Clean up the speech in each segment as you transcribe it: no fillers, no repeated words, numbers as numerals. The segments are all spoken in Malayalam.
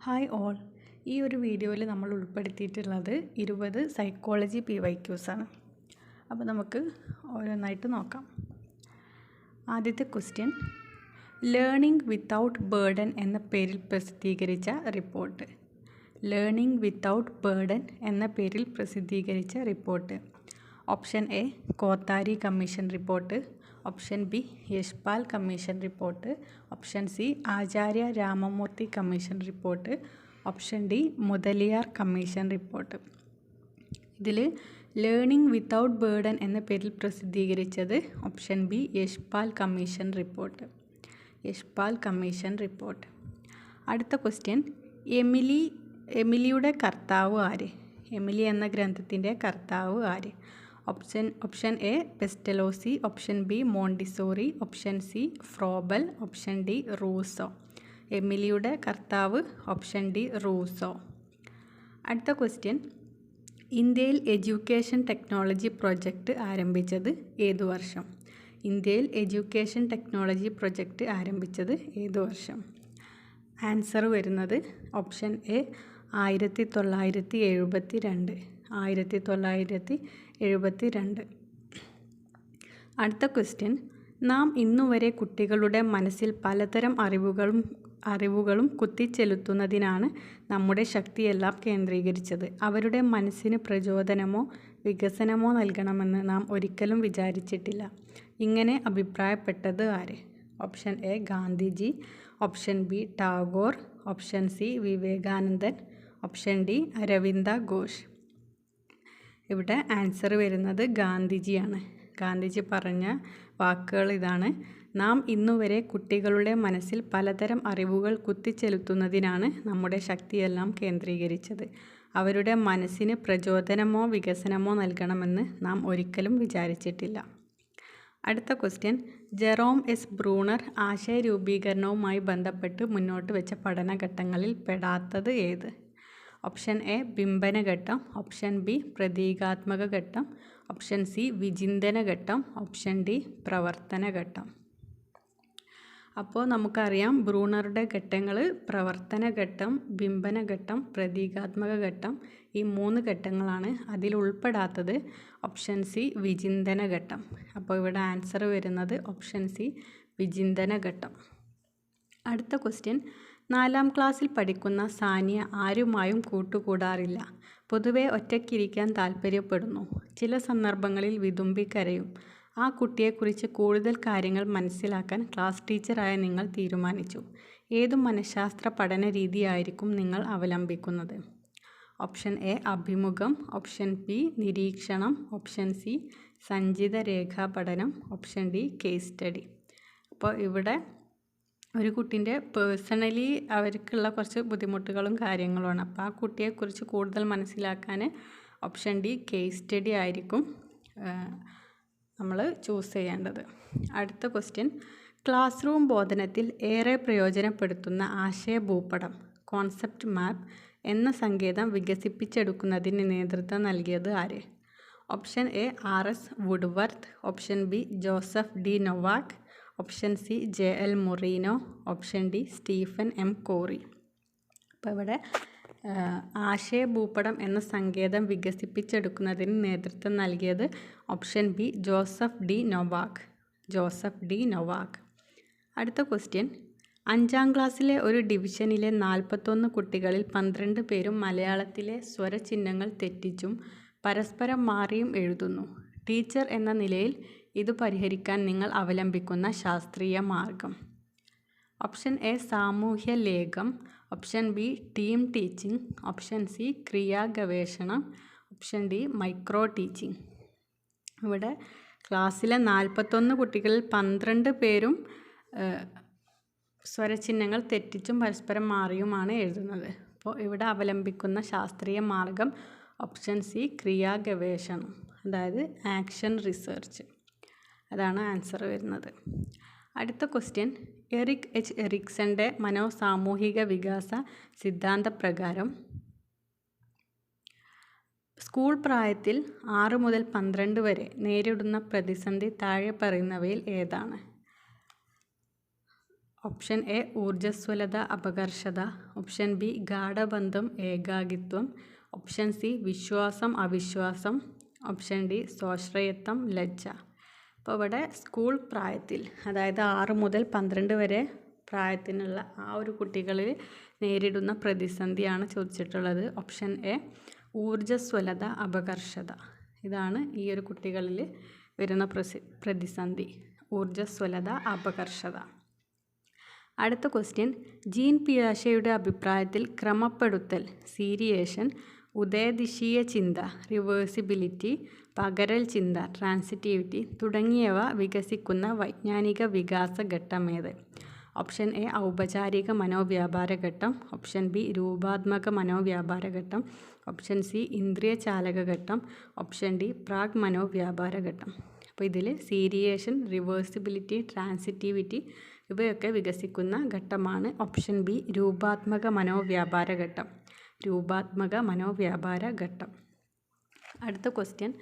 Hi all. ഈ ഒരു വീഡിയോയിൽ നമ്മൾ ഉൾപ്പെടുത്തിയിട്ടുള്ളത് 20 സൈക്കോളജി PYQs ആണ്. അപ്പോൾ നമുക്ക് ഓരോന്നായിട്ട് നോക്കാം. ആദ്യത്തെ ക്വസ്റ്റ്യൻ, ലേണിംഗ് വിത്തൗട്ട് ബേർഡൻ എന്ന പേരിൽ പ്രസിദ്ധീകരിച്ച റിപ്പോർട്ട്. ലേണിംഗ് വിത്തൗട്ട് ബേർഡൻ എന്ന പേരിൽ പ്രസിദ്ധീകരിച്ച report. Option A Kothari commission report, option B Yashpal commission report, option C Acharya Ramamurthi commission report, option D Mudaliar commission report. ഇതിൽ ലേണിംഗ് വിത്തൗട്ട് ബേർഡൻ എന്ന പേരിൽ പ്രസിദ്ധീകരിച്ചത് option B Yashpal commission report. Yashpal commission report. അടുത്ത ക്വസ്റ്റ്യൻ, എമിലിയുടെ കർത്താവ് ആര്? എമിലി എന്ന ഗ്രന്ഥത്തിൻ്റെ കർത്താവ് ആര്? Option A Pestalozzi, option B Montessori, option C Froebel, option D Rousseau. എമിലിയുടെ കർത്താവ് ഓപ്ഷൻ ഡി റൂസോ. അടുത്ത ക്വസ്റ്റ്യൻ, ഇന്ത്യയിൽ എഡ്യൂക്കേഷൻ ടെക്നോളജി പ്രൊജക്റ്റ് ആരംഭിച്ചത് ഏതു വർഷം? ഇന്ത്യയിൽ എഡ്യൂക്കേഷൻ ടെക്നോളജി പ്രൊജക്റ്റ് ആരംഭിച്ചത് ഏതു വർഷം? ആൻസർ വരുന്നത് ഓപ്ഷൻ എ 1972. 1972. അടുത്ത ക്വസ്റ്റ്യൻ, നാം ഇന്നുവരെ കുട്ടികളുടെ മനസ്സിൽ പലതരം അറിവുകളും കുത്തിച്ചെലുത്തുന്നതിനാണ് നമ്മുടെ ശക്തിയെല്ലാം കേന്ദ്രീകരിച്ചത്. അവരുടെ മനസ്സിന് പ്രചോദനമോ വികസനമോ നൽകണമെന്ന് നാം ഒരിക്കലും വിചാരിച്ചിട്ടില്ല. ഇങ്ങനെ അഭിപ്രായപ്പെട്ടത് ആര്? Option A Gandhiji, option B Tagore, option C Vivekanandan, option D Aravinda Ghosh. ഇവിടെ ആൻസർ വരുന്നത് ഗാന്ധിജിയാണ്. ഗാന്ധിജി പറഞ്ഞ വാക്കുകൾ ഇതാണ്: നാം ഇന്നുവരെ കുട്ടികളുടെ മനസ്സിൽ പലതരം അറിവുകൾ കുത്തിച്ചെലുത്തുന്നതിനാണ് നമ്മുടെ ശക്തിയെല്ലാം കേന്ദ്രീകരിച്ചത്. അവരുടെ മനസ്സിന് പ്രചോദനമോ വികസനമോ നൽകണമെന്ന് നാം ഒരിക്കലും വിചാരിച്ചിട്ടില്ല. അടുത്ത ക്വസ്റ്റ്യൻ, ജെറോം എസ് ബ്രൂണർ ആശയരൂപീകരണവുമായി ബന്ധപ്പെട്ട് മുന്നോട്ട് വെച്ച പഠനഘട്ടങ്ങളിൽ പെടാത്തത് ഏത്? ഓപ്ഷൻ എ ബിംബന ഘട്ടം, ഓപ്ഷൻ ബി പ്രതീകാത്മക ഘട്ടം, ഓപ്ഷൻ സി വിചിന്തന ഘട്ടം, ഓപ്ഷൻ ഡി പ്രവർത്തന ഘട്ടം. അപ്പോൾ നമുക്കറിയാം ബ്രൂണറുടെ ഘട്ടങ്ങൾ പ്രവർത്തന ഘട്ടം, ബിംബന ഘട്ടം, പ്രതീകാത്മക ഘട്ടം. ഈ 3 ഘട്ടങ്ങളാണ്. അതിൽ ഉൾപ്പെടാത്തത് ഓപ്ഷൻ സി വിചിന്തന ഘട്ടം. അപ്പോൾ ഇവിടെ ആൻസർ വരുന്നത് ഓപ്ഷൻ സി വിചിന്തന ഘട്ടം. അടുത്ത ക്വസ്റ്റ്യൻ, 4ാം ക്ലാസ്സിൽ പഠിക്കുന്ന സാനിയ ആരുമായും കൂട്ടുകൂടാറില്ല. പൊതുവെ ഒറ്റയ്ക്കിരിക്കാൻ താല്പര്യപ്പെടുന്നു. ചില സന്ദർഭങ്ങളിൽ വിതുമ്പിക്കരയും. ആ കുട്ടിയെക്കുറിച്ച് കൂടുതൽ കാര്യങ്ങൾ മനസ്സിലാക്കാൻ ക്ലാസ് ടീച്ചറായ നിങ്ങൾ തീരുമാനിച്ചു. ഏതു മനഃശാസ്ത്ര പഠന രീതിയായിരിക്കും നിങ്ങൾ അവലംബിക്കുന്നത്? ഓപ്ഷൻ എ അഭിമുഖം, ഓപ്ഷൻ ബി നിരീക്ഷണം, ഓപ്ഷൻ സി സഞ്ചിത രേഖാ പഠനം, ഓപ്ഷൻ ഡി കേസ് സ്റ്റഡി. അപ്പോൾ ഇവിടെ ഒരു കുട്ടീൻ്റെ പേഴ്സണലി അവർക്കുള്ള കുറച്ച് ബുദ്ധിമുട്ടുകളും കാര്യങ്ങളുമാണ്. അപ്പോൾ ആ കുട്ടിയെക്കുറിച്ച് കൂടുതൽ മനസ്സിലാക്കാൻ ഓപ്ഷൻ ഡി കേസ് സ്റ്റഡി ആയിരിക്കും നമ്മൾ ചൂസ് ചെയ്യേണ്ടത്. അടുത്ത ക്വസ്റ്റ്യൻ, ക്ലാസ് റൂം ബോധനത്തിൽ ഏറെ പ്രയോജനപ്പെടുത്തുന്ന ആശയഭൂപടം കോൺസെപ്റ്റ് മാപ്പ് എന്ന സങ്കേതം വികസിപ്പിച്ചെടുക്കുന്നതിന് നേതൃത്വം നൽകിയത് ആര്? Option A RS Woodworth, option B Joseph D Novak, option C JL Moreno, option D Stephen M Corey. അപ്പോൾ ഇവിടെ ആശയഭൂപടം എന്ന സങ്കേതം വികസിപ്പിച്ചെടുക്കുന്നതിന് നേതൃത്വം നൽകിയത് option B Joseph D Novak. Joseph D Novak. അടുത്ത ക്വസ്റ്റ്യൻ, 5ാം ക്ലാസ്സിലെ ഒരു ഡിവിഷനിലെ 41 കുട്ടികളിൽ 12 പേരും മലയാളത്തിലെ സ്വരചിഹ്നങ്ങൾ തെറ്റിച്ചും പരസ്പരം മാറിയും എഴുതുന്നു. ടീച്ചർ എന്ന നിലയിൽ ഇത് പരിഹരിക്കാൻ നിങ്ങൾ അവലംബിക്കുന്ന ശാസ്ത്രീയ മാർഗം? ഓപ്ഷൻ എ സാമൂഹ്യ ലേഖം, option B team teaching, option C ക്രിയാ ഗവേഷണം, ഓപ്ഷൻ ഡി മൈക്രോ ടീച്ചിങ്. ഇവിടെ ക്ലാസ്സിലെ 41 കുട്ടികളിൽ 12 പേരും സ്വരചിഹ്നങ്ങൾ തെറ്റിച്ചും പരസ്പരം മാറിയുമാണ് എഴുതുന്നത്. അപ്പോൾ ഇവിടെ അവലംബിക്കുന്ന ശാസ്ത്രീയ മാർഗം ഓപ്ഷൻ സി ക്രിയാ ഗവേഷണം, അതായത് ആക്ഷൻ റിസർച്ച്. അതാണ് ആൻസർ വരുന്നത്. അടുത്ത ക്വസ്റ്റ്യൻ, എറിക് H എറിക്സന്റെ മനോസാമൂഹിക വികാസ സിദ്ധാന്തപ്രകാരം സ്കൂൾ പ്രായത്തിൽ 6 മുതൽ 12 വരെ നേരിടുന്ന പ്രതിസന്ധി താഴെ പറയുന്നവയിൽ ഏതാണ്? ഓപ്ഷൻ എ ഊർജ്ജസ്വലത അപകർഷത, ഓപ്ഷൻ ബി ഗാഢബന്ധം ഏകാകിത്വം, ഓപ്ഷൻ സി വിശ്വാസം അവിശ്വാസം, ഓപ്ഷൻ ഡി സ്വാശ്രയത്വം ലജ്ജ. അപ്പോൾ ഇവിടെ സ്കൂൾ പ്രായത്തിൽ, അതായത് 6 മുതൽ 12 വരെ പ്രായത്തിനുള്ള ആ ഒരു കുട്ടികളിൽ നേരിടുന്ന പ്രതിസന്ധിയാണ് ചോദിച്ചിട്ടുള്ളത്. ഓപ്ഷൻ എ ഊർജ്ജസ്വലത അപകർഷത. ഇതാണ് ഈ ഒരു കുട്ടികളിൽ വരുന്ന പ്രതിസന്ധി, ഊർജ്ജസ്വലത അപകർഷത. അടുത്ത ക്വസ്റ്റ്യൻ, ജീൻ പിയാഷെയുടെ അഭിപ്രായത്തിൽ ക്രമപ്പെടുത്തൽ, സീരിയേഷൻ, ഉദയദിശീയ ചിന്ത, റിവേഴ്സിബിലിറ്റി, പകരൽ ചിന്ത, ട്രാൻസിറ്റിവിറ്റി തുടങ്ങിയവ വികസിക്കുന്ന വൈജ്ഞാനിക വികാസ ഘട്ടമേത്? ഓപ്ഷൻ എ ഔപചാരിക മനോവ്യാപാര ഘട്ടം, ഓപ്ഷൻ ബി രൂപാത്മക മനോവ്യാപാര ഘട്ടം, ഓപ്ഷൻ സി ഇന്ദ്രിയ ചാലക ഘട്ടം, ഓപ്ഷൻ ഡി പ്രാഗ് മനോവ്യാപാര ഘട്ടം. അപ്പോൾ ഇതിൽ സീരിയേഷൻ, റിവേഴ്സിബിലിറ്റി, ട്രാൻസിറ്റിവിറ്റി ഇവയൊക്കെ വികസിക്കുന്ന ഘട്ടമാണ് ഓപ്ഷൻ ബി രൂപാത്മക മനോവ്യാപാര ഘട്ടം. രൂപാത്മക മനോവ്യാപാര ഘട്ടം. അടുത്ത ക്വസ്റ്റ്യൻ,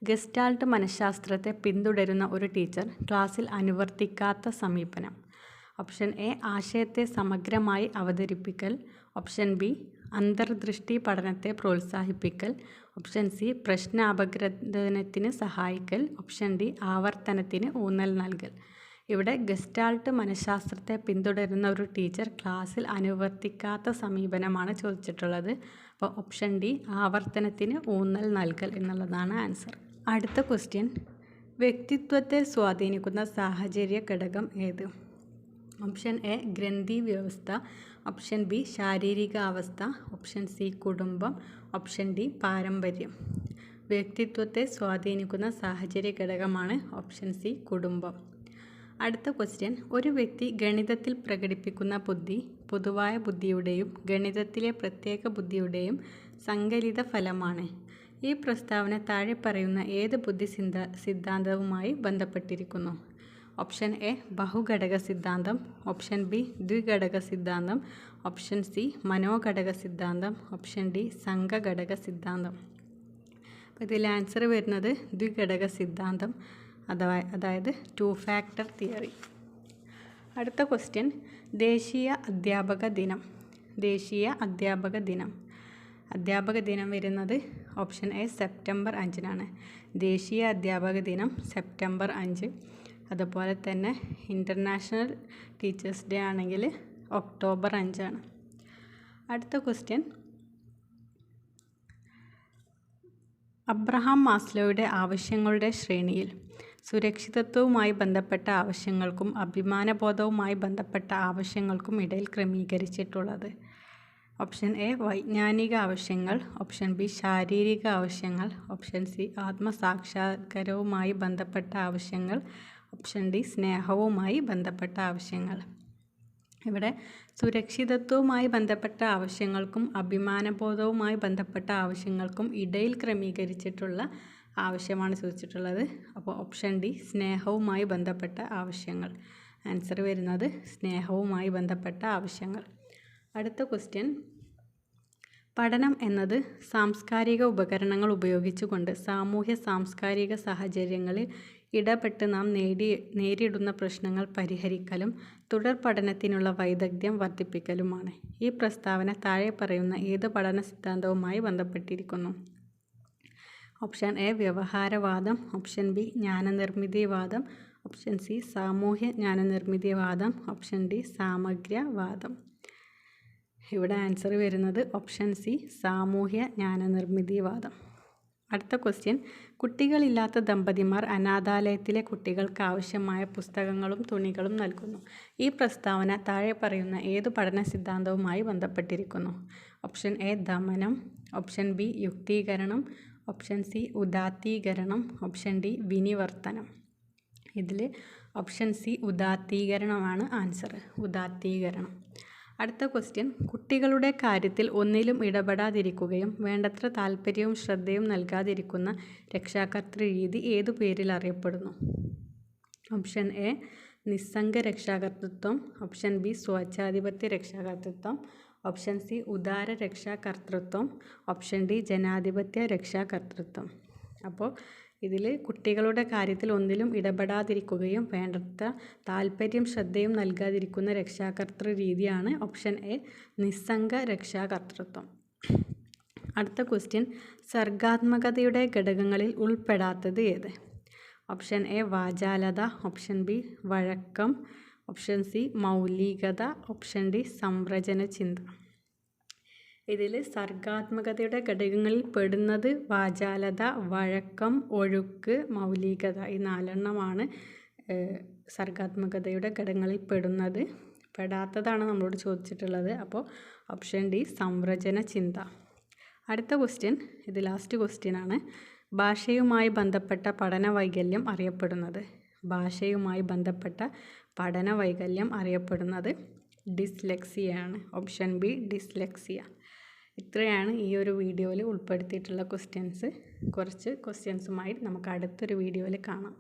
ഗസ്റ്റാൾട്ട് മനഃശാസ്ത്രത്തെ പിന്തുടരുന്ന ഒരു ടീച്ചർ ക്ലാസ്സിൽ അനുവർത്തിക്കാത്ത സമീപനം. ഓപ്ഷൻ എ ആശയത്തെ സമഗ്രമായി അവതരിപ്പിക്കൽ, ഓപ്ഷൻ ബി അന്തർദൃഷ്ടി പഠനത്തെ പ്രോത്സാഹിപ്പിക്കൽ, ഓപ്ഷൻ സി പ്രശ്നാപഗ്രഥനത്തിന് സഹായിക്കൽ, ഓപ്ഷൻ ഡി ആവർത്തനത്തിന് ഊന്നൽ നൽകൽ. ഇവിടെ ഗസ്റ്റാൾട്ട് മനഃശാസ്ത്രത്തെ പിന്തുടരുന്ന ഒരു ടീച്ചർ ക്ലാസ്സിൽ അനുവർത്തിക്കാത്ത സമീപനമാണ് ചോദിച്ചിട്ടുള്ളത്. അപ്പോൾ ഓപ്ഷൻ ഡി ആവർത്തനത്തിന് ഊന്നൽ നൽകൽ എന്നുള്ളതാണ് ആൻസർ. അടുത്ത ക്വസ്റ്റ്യൻ, വ്യക്തിത്വത്തെ സ്വാധീനിക്കുന്ന സാഹചര്യ ഘടകം ഏത്? ഓപ്ഷൻ എ ഗ്രന്ഥി വ്യവസ്ഥ, ഓപ്ഷൻ ബി ശാരീരിക അവസ്ഥ, ഓപ്ഷൻ സി കുടുംബം, ഓപ്ഷൻ ഡി പാരമ്പര്യം. വ്യക്തിത്വത്തെ സ്വാധീനിക്കുന്ന സാഹചര്യ ഘടകമാണ് ഓപ്ഷൻ സി കുടുംബം. അടുത്ത ക്വസ്റ്റ്യൻ, ഒരു വ്യക്തി ഗണിതത്തിൽ പ്രകടിപ്പിക്കുന്ന ബുദ്ധി പൊതുവായ ബുദ്ധിയുടെയും ഗണിതത്തിലെ പ്രത്യേക ബുദ്ധിയുടെയും സങ്കലിത ഫലമാണ്. ഈ പ്രസ്താവന താഴെ പറയുന്ന ഏത് ബുദ്ധി സിദ്ധാന്തവുമായി ബന്ധപ്പെട്ടിരിക്കുന്നു? ഓപ്ഷൻ എ ബഹുഘടക സിദ്ധാന്തം, ഓപ്ഷൻ ബി ദ്വിഘടക സിദ്ധാന്തം, ഓപ്ഷൻ സി മനോഘടക സിദ്ധാന്തം, ഓപ്ഷൻ ഡി സംഘഘടക സിദ്ധാന്തം. അപ്പോൾ ഇതിൽ ആൻസർ വരുന്നത് ദ്വിഘടക സിദ്ധാന്തം, അതായത് 2 ഫാക്ടർ തിയറി. അടുത്ത ക്വസ്റ്റ്യൻ, ദേശീയ അധ്യാപക ദിനം. ദേശീയ അധ്യാപക ദിനം. അധ്യാപക ദിനം വരുന്നത് ഓപ്ഷൻ എ സെപ്റ്റംബർ 5-നാണ്. ദേശീയ അധ്യാപക ദിനം സെപ്റ്റംബർ 5. അതുപോലെ തന്നെ ഇൻ്റർനാഷണൽ ടീച്ചേഴ്സ് ഡേ ആണെങ്കിൽ ഒക്ടോബർ 5-ആണ്. അടുത്ത ക്വസ്റ്റ്യൻ, അബ്രഹാം മാസ്ലോയുടെ ആവശ്യങ്ങളുടെ ശ്രേണിയിൽ സുരക്ഷിതത്വവുമായി ബന്ധപ്പെട്ട ആവശ്യങ്ങൾക്കും അഭിമാനബോധവുമായി ബന്ധപ്പെട്ട ആവശ്യങ്ങൾക്കും ഇടയിൽ ക്രമീകരിച്ചിട്ടുള്ളത്? ഓപ്ഷൻ എ വൈജ്ഞാനിക ആവശ്യങ്ങൾ, ഓപ്ഷൻ ബി ശാരീരിക ആവശ്യങ്ങൾ, ഓപ്ഷൻ സി ആത്മസാക്ഷാത്കാരവുമായി ബന്ധപ്പെട്ട ആവശ്യങ്ങൾ, ഓപ്ഷൻ ഡി സ്നേഹവുമായി ബന്ധപ്പെട്ട ആവശ്യങ്ങൾ. ഇവിടെ സുരക്ഷിതത്വവുമായി ബന്ധപ്പെട്ട ആവശ്യങ്ങൾക്കും അഭിമാനബോധവുമായി ബന്ധപ്പെട്ട ആവശ്യങ്ങൾക്കും ഇടയിൽ ക്രമീകരിച്ചിട്ടുള്ള ആവശ്യമാണ് ചോദിച്ചിട്ടുള്ളത്. അപ്പോൾ ഓപ്ഷൻ ഡി സ്നേഹവുമായി ബന്ധപ്പെട്ട ആവശ്യങ്ങൾ. ആൻസർ വരുന്നത് സ്നേഹവുമായി ബന്ധപ്പെട്ട ആവശ്യങ്ങൾ. അടുത്ത ക്വസ്റ്റ്യൻ, പഠനം എന്നത് സാംസ്കാരിക ഉപകരണങ്ങൾ ഉപയോഗിച്ചുകൊണ്ട് സാമൂഹ്യ സാംസ്കാരിക സാഹചര്യങ്ങളിൽ ഇടപെട്ട് നാം നേരിടുന്ന പ്രശ്നങ്ങൾ പരിഹരിക്കലും തുടർ പഠനത്തിനുള്ള വൈദഗ്ധ്യം വർദ്ധിപ്പിക്കലുമാണ്. ഈ പ്രസ്താവന താഴെ പറയുന്ന ഏത് പഠന സിദ്ധാന്തവുമായി ബന്ധപ്പെട്ടിരിക്കുന്നു? ഓപ്ഷൻ എ വ്യവഹാരവാദം, ഓപ്ഷൻ ബി ജ്ഞാനനിർമ്മിതിവാദം, ഓപ്ഷൻ സി സാമൂഹ്യ ജ്ഞാനനിർമ്മിതിവാദം, ഓപ്ഷൻ ഡി സാമഗ്രവാദം. ഇവിടെ ആൻസർ വരുന്നത് ഓപ്ഷൻ സി സാമൂഹ്യ ജ്ഞാനനിർമ്മിതിവാദം. അടുത്ത ക്വസ്റ്റ്യൻ, കുട്ടികളില്ലാത്ത ദമ്പതിമാർ അനാഥാലയത്തിലെ കുട്ടികൾക്ക് ആവശ്യമായ പുസ്തകങ്ങളും തുണികളും നൽകുന്നു. ഈ പ്രസ്താവന താഴെ പറയുന്ന ഏത് പഠന സിദ്ധാന്തവുമായി ബന്ധപ്പെട്ടിരിക്കുന്നു? ഓപ്ഷൻ എ ദമനം, ഓപ്ഷൻ ബി യുക്തീകരണം, ഓപ്ഷൻ സി ഉദാത്തീകരണം, ഓപ്ഷൻ ഡി വിനിവർത്തനം. ഇതിൽ ഓപ്ഷൻ സി ഉദാത്തീകരണമാണ് ആൻസർ. ഉദാത്തീകരണം. അടുത്ത ക്വസ്റ്റ്യൻ, കുട്ടികളുടെ കാര്യത്തിൽ ഒന്നിലും ഇടപെടാതിരിക്കുകയും വേണ്ടത്ര താല്പര്യവും ശ്രദ്ധയും നൽകാതിരിക്കുന്ന രക്ഷാകർതൃ രീതി ഏതു പേരിൽ അറിയപ്പെടുന്നു? ഓപ്ഷൻ എ നിസ്സംഗ രക്ഷാകർതൃത്വം, ഓപ്ഷൻ ബി സ്വേച്ഛാധിപത്യ രക്ഷാകർതൃത്വം, ഓപ്ഷൻ സി ഉദാര രക്ഷാകർതൃത്വം, ഓപ്ഷൻ ഡി ജനാധിപത്യ രക്ഷാകർതൃത്വം. അപ്പോൾ ഇതിൽ കുട്ടികളുടെ കാര്യത്തിൽ ഒന്നിലും ഇടപെടാതിരിക്കുകയും വേണ്ടത്ര താല്പര്യം ശ്രദ്ധയും നൽകാതിരിക്കുന്ന രക്ഷാകർതൃ രീതിയാണ് ഓപ്ഷൻ എ നിസ്സംഗ രക്ഷാകർതൃത്വം. അടുത്ത ക്വസ്റ്റ്യൻ, സർഗാത്മകതയുടെ ഘടകങ്ങളിൽ ഉൾപ്പെടാത്തത് ഏത്? ഓപ്ഷൻ എ വാചാലത, ഓപ്ഷൻ ബി വഴക്കം, ഓപ്ഷൻ സി മൗലികത, ഓപ്ഷൻ ഡി സംരചന ചിന്ത. ഇതിൽ സർഗാത്മകതയുടെ ഘടകങ്ങളിൽ പെടുന്നത് വാചാലത, വഴക്കം, ഒഴുക്ക്, മൗലികത, ഈ 4 സർഗാത്മകതയുടെ ഘടകങ്ങളിൽ പെടുന്നത്. പെടാത്തതാണ് നമ്മളോട് ചോദിച്ചിട്ടുള്ളത്. അപ്പോൾ ഓപ്ഷൻ ഡി സംരചന ചിന്ത. അടുത്ത ക്വസ്റ്റ്യൻ, ഇത് ലാസ്റ്റ് ക്വസ്റ്റ്യൻ ആണ്. ഭാഷയുമായി ബന്ധപ്പെട്ട പഠന വൈകല്യം അറിയപ്പെടുന്നത്. ഭാഷയുമായി ബന്ധപ്പെട്ട പഠന വൈകല്യം അറിയപ്പെടുന്നത് ഡിസ്ലെക്സിയയാണ്. Option B dyslexia. ഇത്രയാണ് ഈ ഒരു വീഡിയോയിൽ ഉൾപ്പെടുത്തിയിട്ടുള്ള ക്വസ്റ്റ്യൻസ്. കുറച്ച് ക്വസ്റ്റ്യൻസുമായി നമുക്ക് അടുത്തൊരു വീഡിയോയിൽ കാണാം.